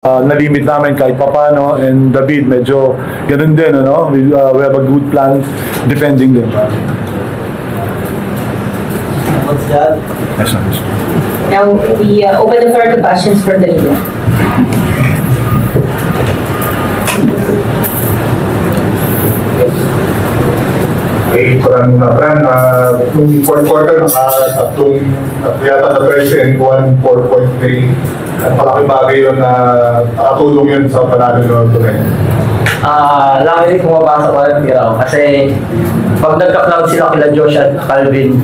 na-limit namin kahit papano, and David medyo ganun din, ano? We have a good plan defending them. What's that? Yes, sir. Now, we open the floor to questions from the media. Okay, parang nung fourth quarter, tatlong yata na 13 and 1, 4.3. At malaking bagay yun na nakatulong yun sa panalo ng tunay. Laki rin pumapasok ko ng tira ko kasi pag nagka-cloud sila kila Josh at Calvin,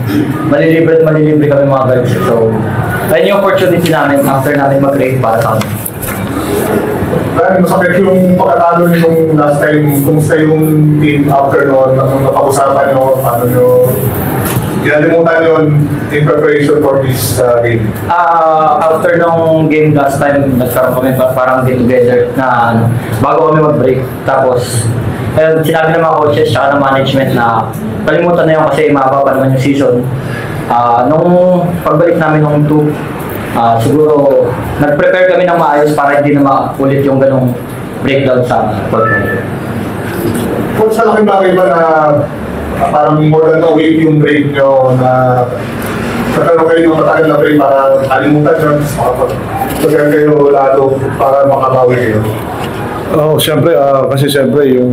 malilibre kami mga guys. So, ayun yung opportunity namin after natin mag-rate para sa amin. Dahil masakit yung pagkatalo nung last time, kumusta yung team after noon, nung napag-usapan nyo, paano nyo kinalimutan yun in preparation for this game? After nung game last time, nagkaroon kami parang game together na bago kami mag-break. Tapos, sinabi ng mga coaches at ng management na kalimutan na yun kasi mahaba pa naman yung season. Nung pagbalik namin nung 2, siguro nag-prepare kami ng maayos para hindi na maulit yung ganong breakdown sa football. Kung sa laking bagay ba na parang more than a week yung break nyo na nagkaroon kayo ng matagal na break para kalimutan nyo, magkaroon kayo lalo para makabawi kayo? Oh, siyempre, kasi siyempre yung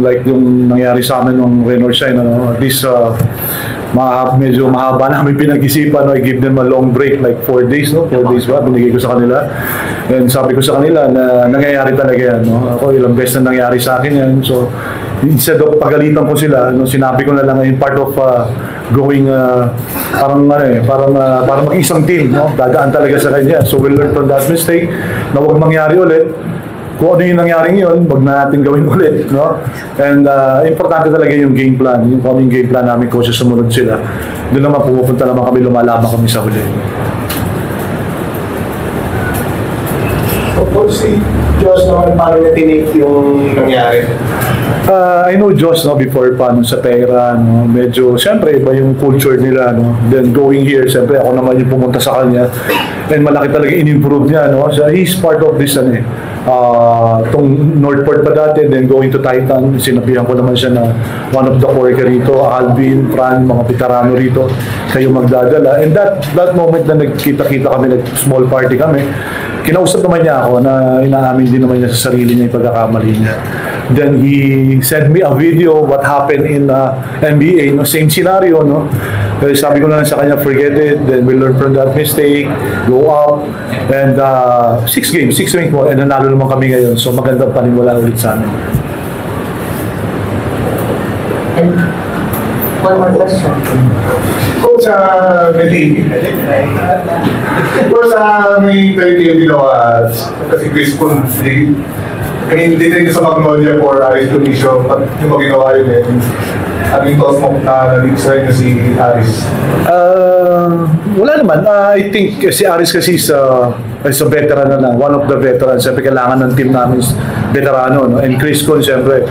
nangyari sa amin nung Rain or Shine, at least medyo mahaba namin pinag-isipan. I give them a long break, like 4 days, no? 4 days ba? Binigay ko sa kanila. And sabi ko sa kanila na nangyayari talaga yan, no? Ako, ilang beses na nangyari sa akin yan. So, instead of pagalitan ko sila, no, sinabi ko na lang yung part of going, parang mag-isang team, no? Dadaan talaga sa kanya. So, we'll learn from that mistake na huwag mangyari ulit. Kung ano yung nangyaring yun, wag na natin gawin ulit, no? And importante talaga yung game plan. Yung kung yung game plan namin, coaches, sumunod sila. Doon naman pumupunta naman kami, lumalaban kami sa huli. Coach, si Josh naman, paano niya tinake yung nangyari? I know Josh, no, before pa sa pera, no, medyo, siyempre, iba yung culture nila, no. Then going here, siyempre, ako naman yung pumunta sa kanya. And malaki talaga in-improve niya, no. So, he's part of this, tong Northport pa dati, then going to Titan, sinabihan ko naman siya na one of the core ka rito, Alvin, Fran, mga veterano rito, kayo magdadala. And that moment na nagkita-kita kami, small party kami, kinausap naman niya ako na inaamin din naman niya sa sarili niya yung pagkakamali niya. Then he sent me a video what happened in NBA, no, same scenario, no. Sabi ko lang sa kanya, forget it, then we learn from that mistake, go up, and 6 games mo, and nanalo naman kami ngayon, so magandang panimula ulit sa amin. And one more question. Coach, may 30 yung ginawa kasi Chris Kun, hindi din sa Magnolia for Aris Tunisio, pag yung maginawa yun yung toss mo na nalink sa inyo si Aris? Wala naman. I think si Aris kasi is a veteran na lang, one of the veterans. Siyempre kailangan ng team namin is veterano, no? And Chris Kun, siyempre,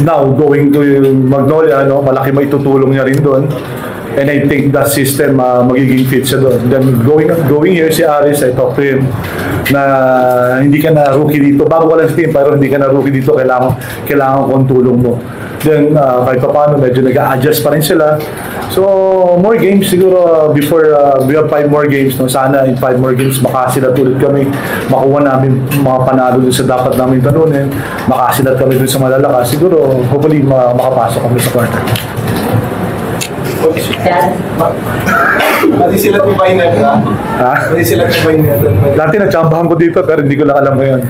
now going to Magnolia, no, malaki maitutulong niya rin doon. And I think that system magiging fit siya doon. Then going here si Aris, I talk to him na hindi ka na rookie dito. Bago ka lang sa team, pero hindi ka na rookie dito. Kailangan kong tulong mo. Then kahit pa paano, medyo nag-a-adjust pa rin sila. So, more games siguro before we have 5 more games. No? Sana in 5 more games, makasilat ulit kami. Makuha namin mga panalo dun sa dapat namin talunin. Makasilat kami dun sa malalakas. Siguro, hopefully, makapasok kami sa quarter. Pati sila kumain na ba? Ha? Pati sila kumain na. Dati nagtsambahan ko dito pero hindi ko lang alam ngayon.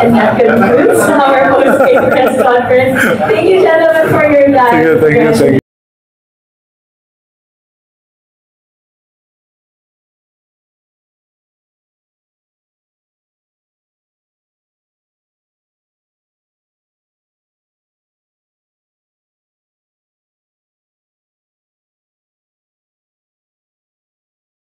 And that concludes our post-game press conference. Thank you, gentlemen, for your time. Thank you.